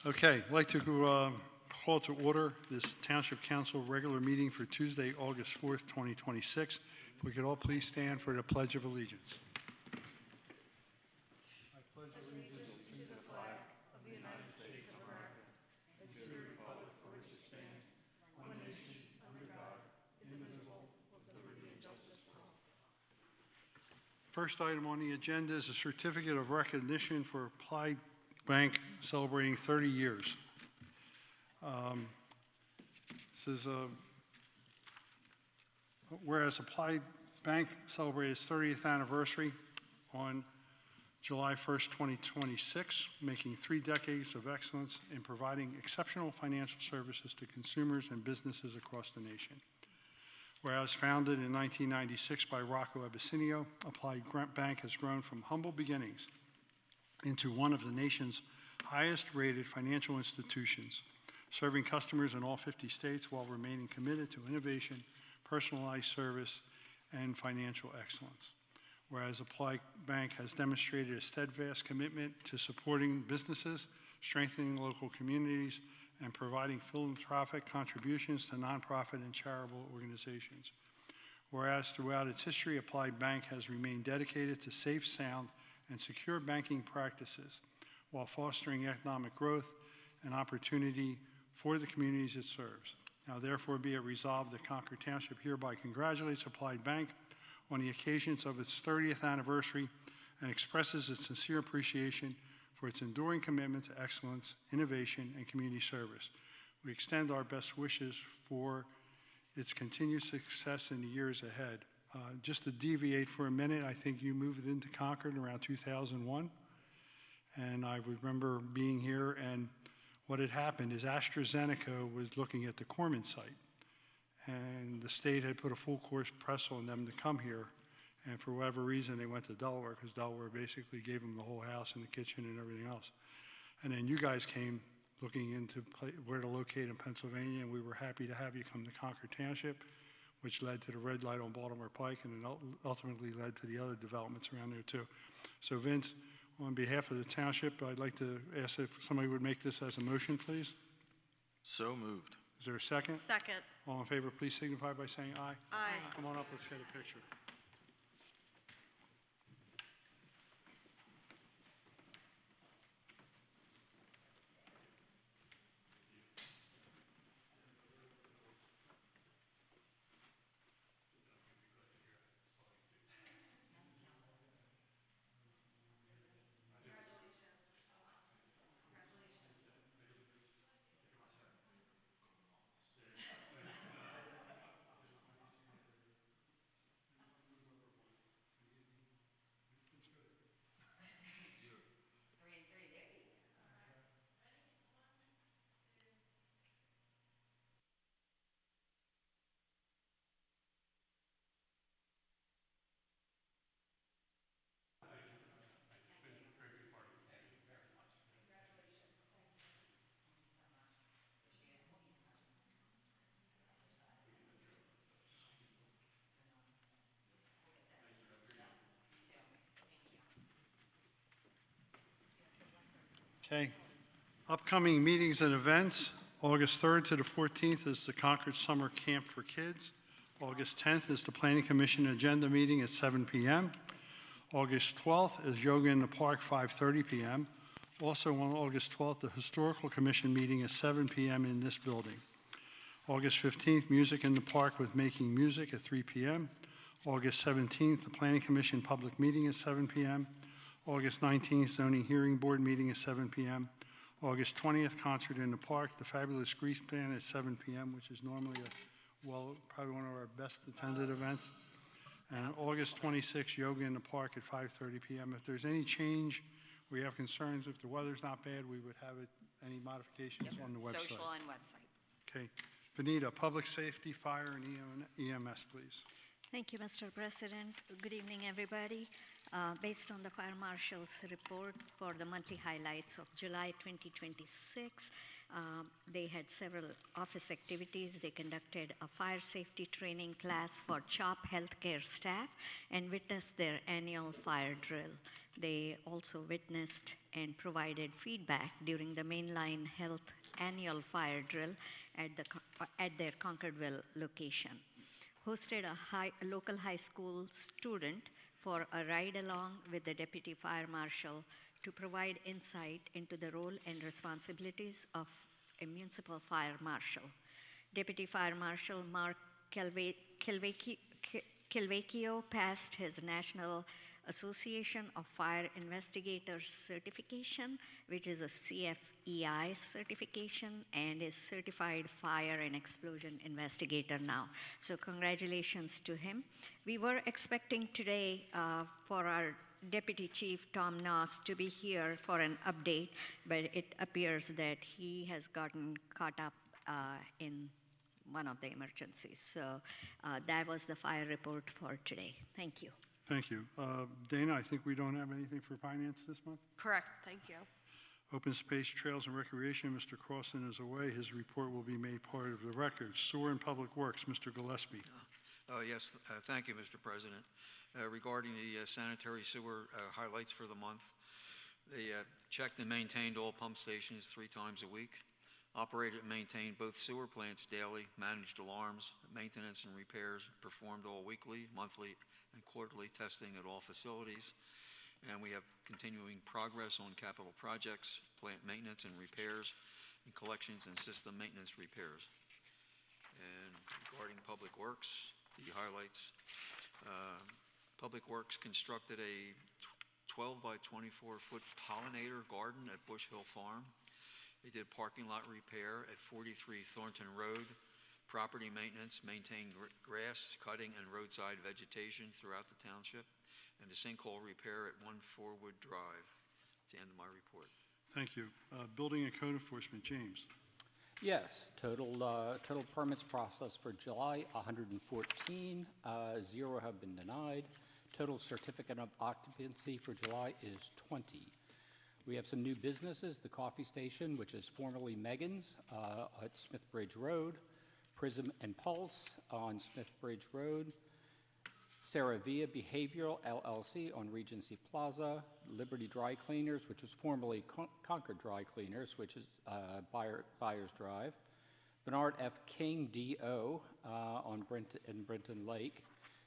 Okay, I'd like to call to order this Township Council regular meeting for Tuesday, August 4th, 2026. If we could all please stand for the Pledge of Allegiance. I pledge allegiance to the flag of the United States of America and to the republic for which it stands, one nation, under God, indivisible, with liberty and justice for all. First item on the agenda is a certificate of recognition for Applied Bank celebrating 30 years. This is whereas Applied Bank celebrated its 30th anniversary on July 1st, 2026, making 3 decades of excellence in providing exceptional financial services to consumers and businesses across the nation. Whereas founded in 1996 by Rocco Abisinio, Applied Bank has grown from humble beginnings into one of the nation's highest-rated financial institutions, serving customers in all 50 states while remaining committed to innovation, personalized service, and financial excellence. Whereas Applied Bank has demonstrated a steadfast commitment to supporting businesses, strengthening local communities, and providing philanthropic contributions to nonprofit and charitable organizations. Whereas throughout its history, Applied Bank has remained dedicated to safe, sound, and secure banking practices while fostering economic growth and opportunity for the communities it serves. Now therefore be it resolved that Concord Township hereby congratulates Applied Bank on the occasions of its 30th anniversary and expresses its sincere appreciation for its enduring commitment to excellence, innovation, and community service. We extend our best wishes for its continued success in the years ahead. Just to deviate for a minute, I think you moved into Concord around 2001, and I remember being here, and what had happened is AstraZeneca was looking at the Corman site, and the state had put a full course press on them to come here, and for whatever reason they went to Delaware, because Delaware basically gave them the whole house and the kitchen and everything else. And then you guys came looking into where to locate in Pennsylvania, and we were happy to have you come to Concord Township, which led to the red light on Baltimore Pike, and then ultimately led to the other developments around there too. So Vince, on behalf of the township, I'd like to ask if somebody would make this as a motion, please. So moved. Is there a second? Second. All in favor, please signify by saying aye. Aye. Come on up, let's get a picture. Okay. Upcoming meetings and events. August 3rd to the 14th is the Concord Summer Camp for Kids. August 10th is the Planning Commission agenda meeting at 7 p.m. August 12th is Yoga in the Park, 5:30 p.m. Also on August 12th, the Historical Commission meeting is 7 p.m. in this building. August 15th, Music in the Park with Making Music at 3 p.m. August 17th, the Planning Commission public meeting at 7 p.m. August 19th, Zoning Hearing Board meeting at 7 p.m. August 20th, Concert in the Park, the Fabulous Grease Band at 7 p.m., which is normally probably one of our best attended events. And August 26th, Yoga in the Park at 5:30 p.m. If there's any change, we have concerns, if the weather's not bad, we would have any modifications on the website. Social and website. Okay. Benita, Public Safety, Fire, and EMS, please. Thank you, Mr. President. Good evening, everybody. Based on the Fire Marshal's report for the monthly highlights of July 2026, they had several office activities. They conducted a fire safety training class for CHOP healthcare staff and witnessed their annual fire drill. They also witnessed and provided feedback during the Mainline Health annual fire drill at their Concordville location. Hosted a local high school student for a ride-along with the Deputy Fire Marshal to provide insight into the role and responsibilities of a municipal fire marshal. Deputy Fire Marshal Mark Kilvacchio passed his National Association of Fire Investigators certification, which is a CFEI certification, and is certified fire and explosion investigator now. So congratulations to him. We were expecting today for our Deputy Chief Tom Noss to be here for an update, but it appears that he has gotten caught up in one of the emergencies. So that was the fire report for today. Thank you. Thank you. Dana, I think we don't have anything for finance this month? Correct, thank you. Open Space, Trails, and Recreation, Mr. Crossan is away. His report will be made part of the record. Sewer and Public Works, Mr. Gillespie. Yes, thank you, Mr. President. Regarding the sanitary sewer highlights for the month, they checked and maintained all pump stations 3 times a week, operated and maintained both sewer plants daily, managed alarms, maintenance and repairs, performed all weekly, monthly, and quarterly testing at all facilities. And we have continuing progress on capital projects, plant maintenance and repairs, and collections and system maintenance repairs. And regarding Public Works, the highlights, Public Works constructed a 12 by 24 foot pollinator garden at Bush Hill Farm. They did parking lot repair at 43 Thornton Road, property maintenance, maintained grass cutting and roadside vegetation throughout the township, and a sinkhole repair at 1 Forwood Drive. That's the end of my report. Thank you. Building and Code Enforcement, James. Yes, total permits processed for July, 114. 0 have been denied. Total certificate of occupancy for July is 20. We have some new businesses, the Coffee Station, which is formerly Megan's at Smithbridge Road, Prism and Pulse on Smithbridge Road, Saravia Behavioral LLC on Regency Plaza, Liberty Dry Cleaners, which was formerly Concord Dry Cleaners, which is Byers Drive, Bernard F. King D.O. On Brenton Lake,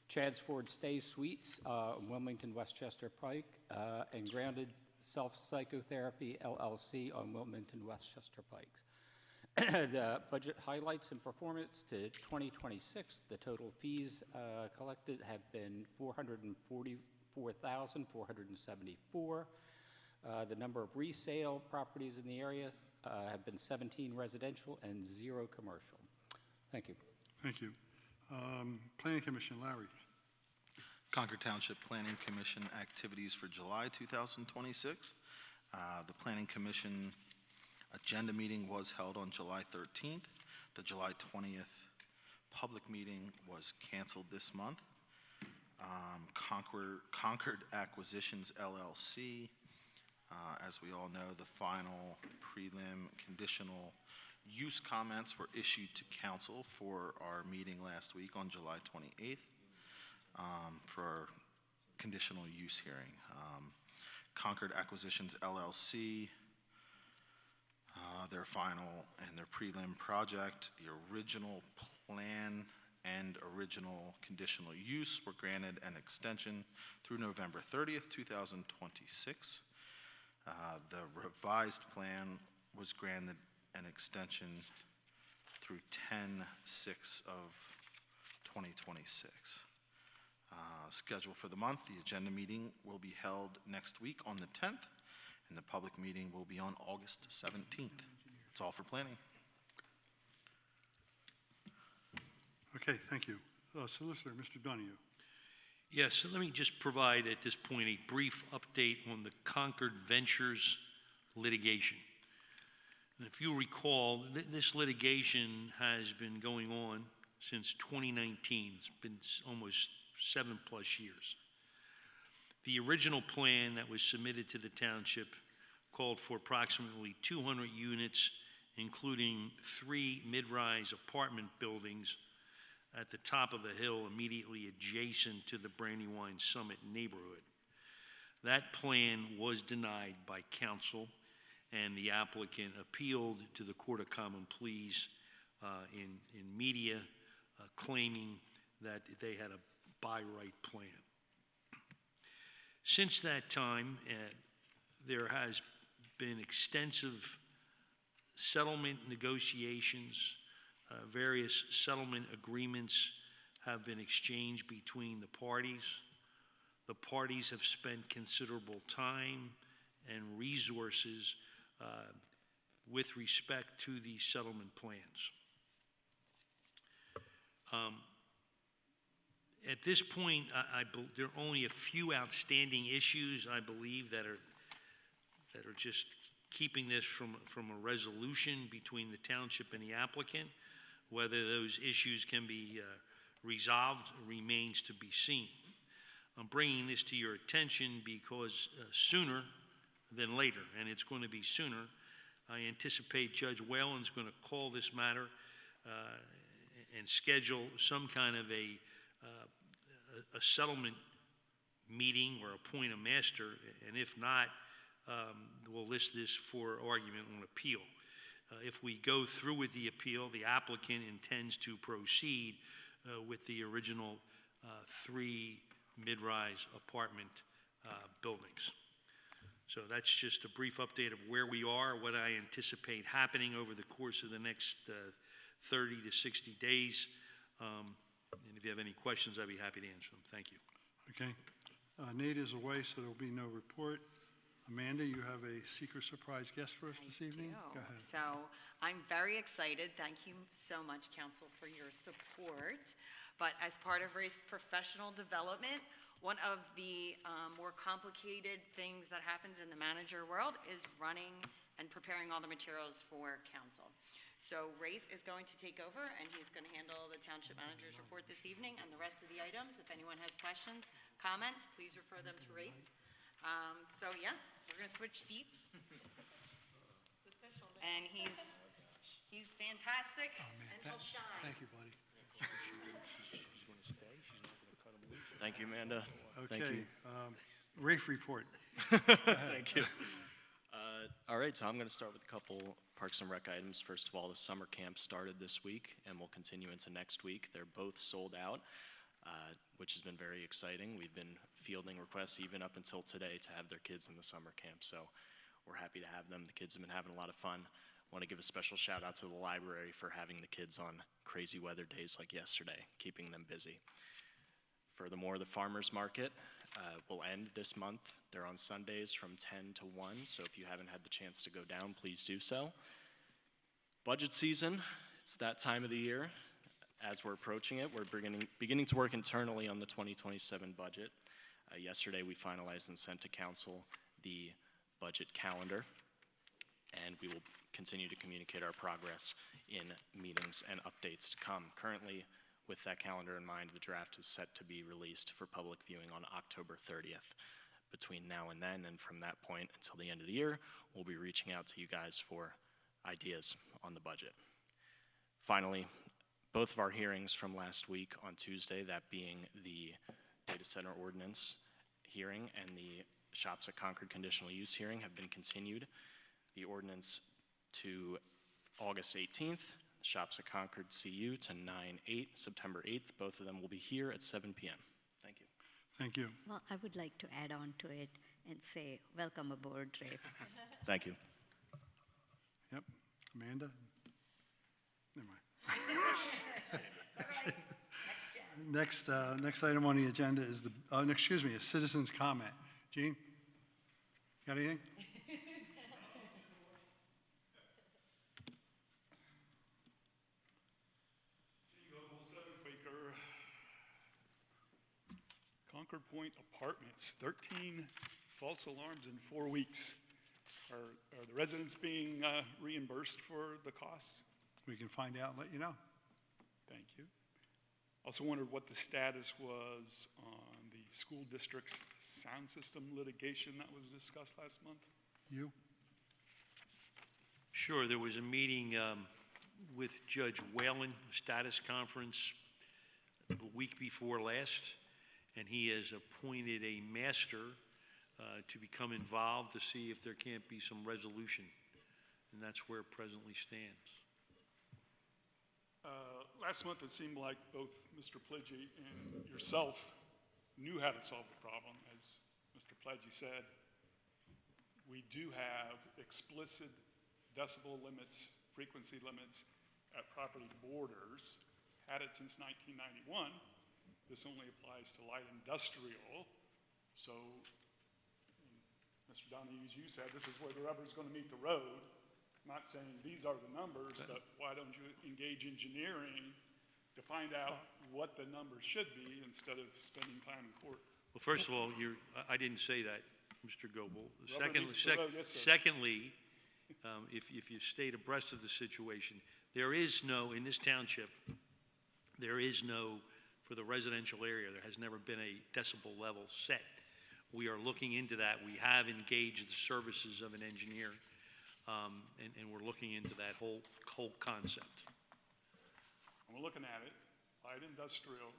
Chad's Ford Stay Suites, Wilmington Westchester Pike, and Grounded Self-Psychotherapy LLC on Wilmington Westchester Pikes. The budget highlights and performance to 2026, the total fees collected have been $444,474. The number of resale properties in the area have been 17 residential and 0 commercial. Thank you. Thank you. Planning Commission, Larry. Concord Township Planning Commission activities for July 2026. The Planning Commission agenda meeting was held on July 13th. The July 20th public meeting was canceled this month. Concord Acquisitions LLC, as we all know, the final prelim conditional use comments were issued to council for our meeting last week on July 28th for our conditional use hearing. Concord Acquisitions LLC, their final and their prelim project, the original plan and original conditional use were granted an extension through November 30th, 2026. The revised plan was granted an extension through 10/6 of 2026. Schedule for the month, the agenda meeting will be held next week on the 10th, and the public meeting will be on August 17th. That's all for planning. Okay, thank you. Solicitor, Mr. Donahue. Yes, so let me just provide at this point a brief update on the Concord Ventures litigation. And if you recall, this litigation has been going on since 2019. It's been almost 7+ years. The original plan that was submitted to the township called for approximately 200 units, including 3 mid-rise apartment buildings at the top of a hill immediately adjacent to the Brandywine Summit neighborhood. That plan was denied by council, and the applicant appealed to the Court of Common Pleas in media, claiming that they had a by-right plan. Since that time, there has been extensive settlement negotiations. Various settlement agreements have been exchanged between the parties. The parties have spent considerable time and resources with respect to these settlement plans. At this point, there are only a few outstanding issues, I believe, that are just keeping this from a resolution between the township and the applicant. Whether those issues can be resolved remains to be seen. I'm bringing this to your attention because sooner than later, and it's going to be sooner, I anticipate Judge Whalen's going to call this matter and schedule some kind of a settlement meeting or appoint a master, and if not, we'll list this for argument on appeal. If we go through with the appeal, the applicant intends to proceed with the original 3 mid-rise apartment buildings. So that's just a brief update of where we are, what I anticipate happening over the course of the next 30 to 60 days. And if you have any questions, I'd be happy to answer them. Thank you. Okay. Nate is away, so there'll be no report. Amanda, you have a secret surprise guest for us this evening? Go ahead. So I'm very excited. Thank you so much, Council, for your support. But as part of Ray's professional development, one of the more complicated things that happens in the manager world is running and preparing all the materials for council. So Rafe is going to take over, and he's going to handle the township manager's report this evening and the rest of the items. If anyone has questions, comments, please refer them to Rafe. So yeah, we're going to switch seats. And he's fantastic, and he'll shine. Thank you, buddy. Thank you, Amanda. Okay. Thank you. Rafe report. Thank you. All right, so I'm going to start with a couple Parks and Rec items. First of all, the summer camp started this week and will continue into next week. They're both sold out, which has been very exciting. We've been fielding requests even up until today to have their kids in the summer camp, so we're happy to have them. The kids have been having a lot of fun. I want to give a special shout out to the library for having the kids on crazy weather days like yesterday, keeping them busy. Furthermore, the farmers market will end this month. They're on Sundays from 10 to 1, so if you haven't had the chance to go down, please do so. Budget season, it's that time of the year. As we're approaching it, we're beginning to work internally on the 2027 budget. Yesterday, we finalized and sent to council the budget calendar, and we will continue to communicate our progress in meetings and updates to come. Currently, with that calendar in mind, the draft is set to be released for public viewing on October 30th. Between now and then, and from that point until the end of the year, we'll be reaching out to you guys for ideas on the budget. Finally, both of our hearings from last week on Tuesday, that being the data center ordinance hearing and the Shops at Concord conditional use hearing, have been continued. The ordinance to August 18th, Shops at Concord CU to 9/8, September 8th. Both of them will be here at 7 p.m. Thank you. Thank you. Well, I would like to add on to it and say, welcome aboard, Rafe. Thank you. Yep. Amanda? Never mind. Next item on the agenda is a citizen's comment. Gene, got anything? Concord Point Apartments, 13 false alarms in 4 weeks. Are the residents being reimbursed for the costs? We can find out and let you know. Thank you. Also wondered what the status was on the school district's sound system litigation that was discussed last month? You? Sure, there was a meeting with Judge Whalen, status conference, the week before last, and he has appointed a master to become involved to see if there can't be some resolution, and that's where it presently stands. Last month, it seemed like both Mr. Pledgy and yourself knew how to solve the problem. As Mr. Pledgy said, we do have explicit decibel limits, frequency limits at property borders, had it since 1991. This only applies to light industrial. So, Mr. Donahue, as you said, this is where the rubber's going to meet the road. Not saying these are the numbers, but why don't you engage engineering to find out what the numbers should be instead of spending time in court? Well, first of all, I didn't say that, Mr. Goebel. Rubber meets the road, yes, sir. Secondly, if you stayed abreast of the situation, there is no, in this township, there is no, for the residential area, there has never been a decibel level set. We are looking into that. We have engaged the services of an engineer, and we're looking into that whole concept. And we're looking at it, light industrial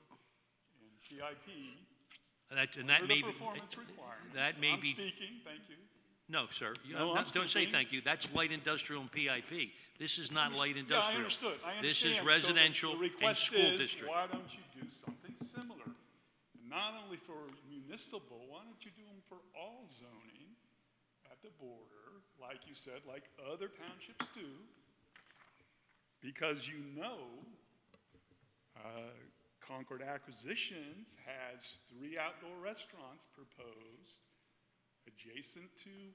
and PIP. And that may the be, performance requirements. that may I'm be, speaking, thank you. no, sir. No, I'm Don't say speaking. thank you. That's light industrial and PIP. This is not light Yeah, I industrial. understood. I This understand. is So residential the and request school is, district. why don't you do something similar? Not only for municipal, why don't you do them for all zoning at the border, like you said, like other townships do? Because you know, Concord Acquisitions has 3 outdoor restaurants proposed adjacent to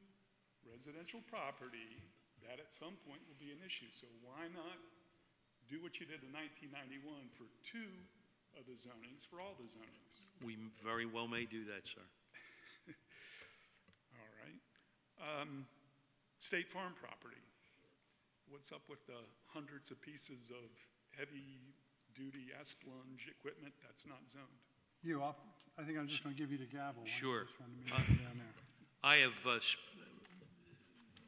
residential property that at some point will be an issue. So why not do what you did in 1991 for 2 of the zonings, for all the zonings? We very well may do that, sir. All right. State Farm property. What's up with the hundreds of pieces of heavy-duty Asplunge equipment that's not zoned? You, I think I'm just going to give you the gavel. Why don't you Sure. just run the meeting down there? I have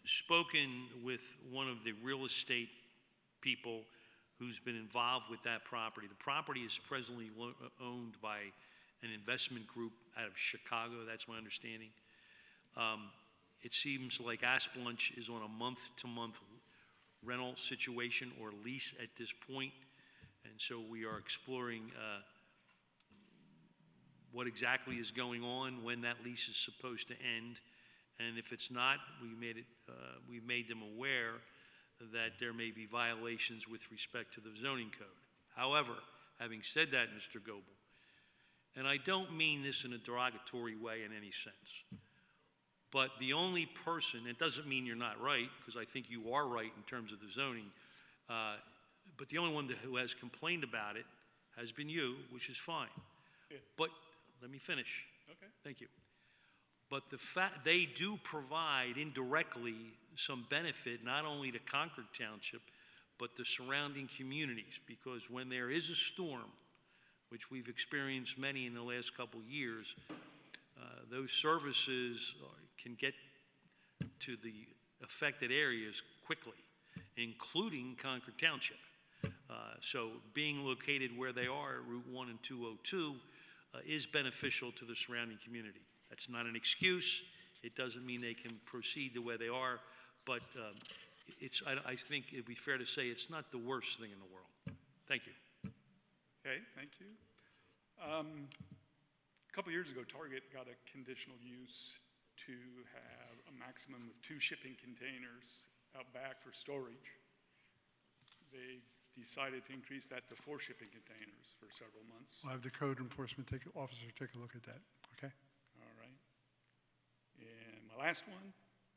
spoken with one of the real estate people who's been involved with that property. The property is presently owned by an investment group out of Chicago, that's my understanding. It seems like Asplunch is on a month-to-month rental situation or lease at this point, and so we are exploring what exactly is going on, when that lease is supposed to end, and if it's not, we made them aware that there may be violations with respect to the zoning code. However, having said that, Mr. Goebel, and I don't mean this in a derogatory way in any sense, but the only person, it doesn't mean you're not right, because I think you are right in terms of the zoning, but the only one who has complained about it has been you, which is fine. Yeah. But let me finish. Okay. Thank you. But the fact they do provide indirectly some benefit not only to Concord Township, but the surrounding communities, because when there is a storm, which we've experienced many in the last couple of years, those services can get to the affected areas quickly, including Concord Township. So being located where they are at Route 1 and 202 is beneficial to the surrounding community. That's not an excuse. It doesn't mean they can proceed the way they are, but I think it'd be fair to say it's not the worst thing in the world. Thank you. Okay, thank you. A couple years ago, Target got a conditional use to have a maximum of 2 shipping containers out back for storage. They decided to increase that to 4 shipping containers for several months. I'll have the code enforcement officer take a look at that, okay? All right. And my last one,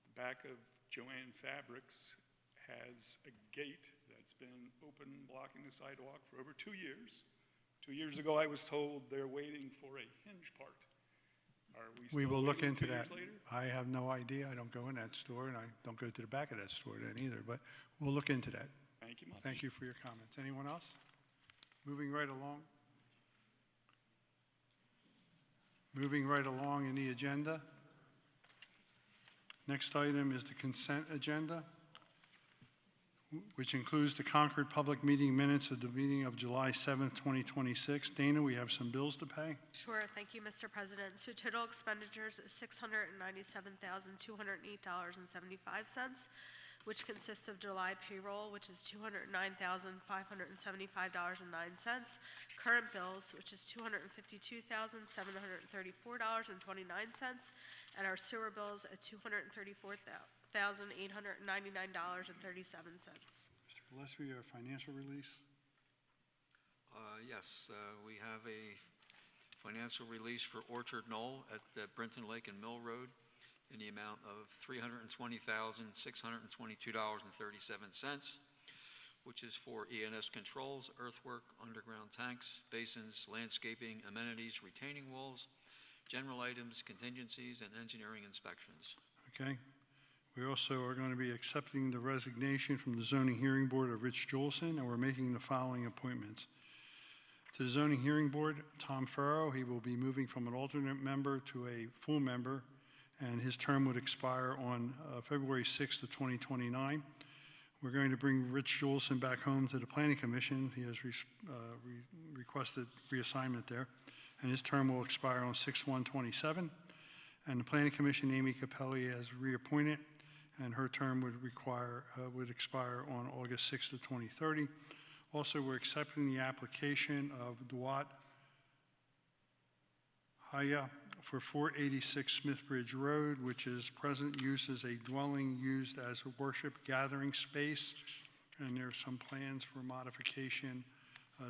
the back of Joanne Fabrics has a gate that's been open, blocking the sidewalk for over 2 years. 2 years ago, I was told they're waiting for a hinge part. Are we We still will look waiting into 2 years that. later? I have no idea. I don't go in that store, and I don't go to the back of that store then either, but we'll look into that. Thank you much. Thank you for your comments. Anyone else? Moving right along. Moving right along in the agenda. Next item is the consent agenda, which includes the Concord public meeting minutes of the meeting of July 7th, 2026. Dana, we have some bills to pay. Sure, thank you, Mr. President. So total expenditures is $697,208.75, which consists of July payroll, which is $209,575.09, current bills, which is $252,734.29, and our sewer bills at $234,899.37. Mr. Gillespie, our financial release. Yes, we have a financial release for Orchard Knoll at Brenton Lake and Mill Road in the amount of $320,622.37, which is for ENS controls, earthwork, underground tanks, basins, landscaping, amenities, retaining walls, general items, contingencies, and engineering inspections. Okay. We also are going to be accepting the resignation from the Zoning Hearing Board of Rich Jolson, and we're making the following appointments. To the Zoning Hearing Board, Tom Farrow, he will be moving from an alternate member to a full member, and his term would expire on February 6th of 2029. We're going to bring Rich Jolson back home to the Planning Commission. He has requested reassignment there, and his term will expire on 6/1/27. And the Planning Commission, Amy Capelli, has reappointed, and her term would expire on August 6th of 2030. Also, we're accepting the application of Duat Haya for 486 Smithbridge Road, which is present use as a dwelling used as a worship gathering space. And there's some plans for modification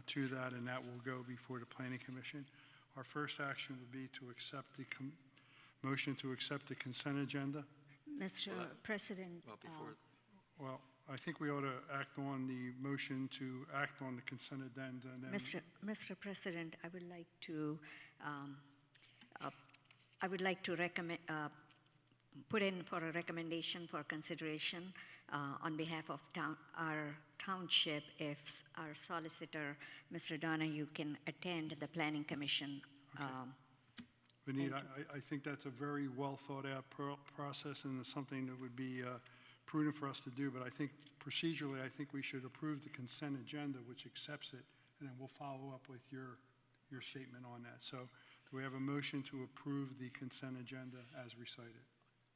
to that, and that will go before the Planning Commission. Our first action would be to accept the motion to accept the consent agenda. Mr. President, Well, before, Well, I think we ought to act on the motion to act on the consent agenda. And then Mr. President, I would like to recommend, put in for a recommendation for consideration on behalf of our township if our solicitor, Mr. Donahue, can attend the Planning Commission. Vinita, I think that's a very well thought out process, and it's something that would be prudent for us to do, but I think procedurally, I think we should approve the consent agenda, which accepts it, and then we'll follow up with your statement on that. So do we have a motion to approve the consent agenda as recited?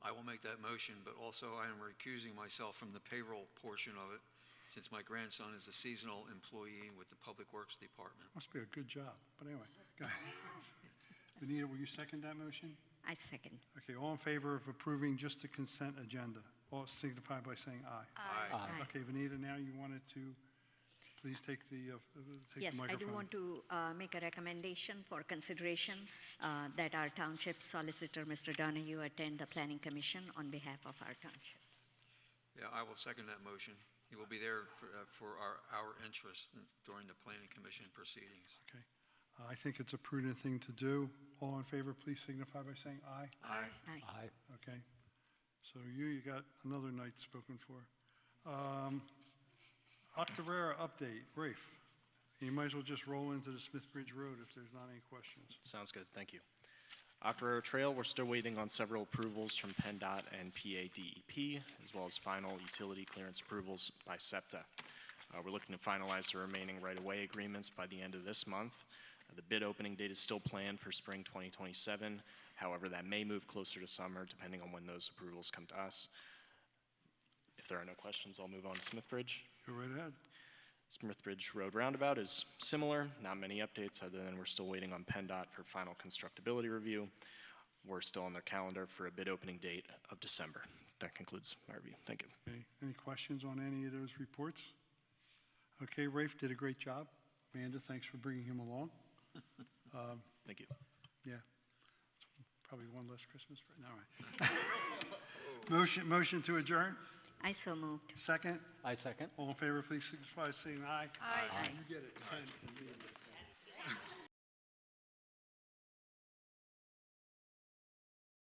I will make that motion, but also I am recusing myself from the payroll portion of it, since my grandson is a seasonal employee with the Public Works Department. Must be a good job, but anyway, go ahead. Vinita, will you second that motion? I second. Okay, all in favor of approving just the consent agenda? All signify by saying aye. Aye. Okay, Vinita, now you wanted to please take the Yes, I do microphone. want to make a recommendation for consideration that our township solicitor, Mr. Donahue, attend the Planning Commission on behalf of our township. Yeah, I will second that motion. He will be there for our interest during the Planning Commission proceedings. Okay. I think it's a prudent thing to do. All in favor, please signify by saying aye. Aye. Aye. Aye. Okay. So you got another night spoken for. Octorara update, Rafe. You might as well just roll into the Smithbridge Road if there's not any questions. Sounds good, thank you. Octorara Trail, we're still waiting on several approvals from PennDOT and PADEP, as well as final utility clearance approvals by SEPTA. We're looking to finalize the remaining right-of-way agreements by the end of this month. The bid opening date is still planned for spring 2027. However, that may move closer to summer depending on when those approvals come to us. If there are no questions, I'll move on to Smithbridge. Go right ahead. Smithbridge Road Roundabout is similar, not many updates other than we're still waiting on PennDOT for final constructability review. We're still on their calendar for a bid opening date of December. That concludes my review. Thank you. Okay. Any questions on any of those reports? Okay, Rafe did a great job. Amanda, thanks for bringing him along. Thank you. Yeah, probably one less Christmas. All right. Motion to adjourn. I so moved. Second. I second. All in favor, please signify by saying aye. Aye. You get it. 10.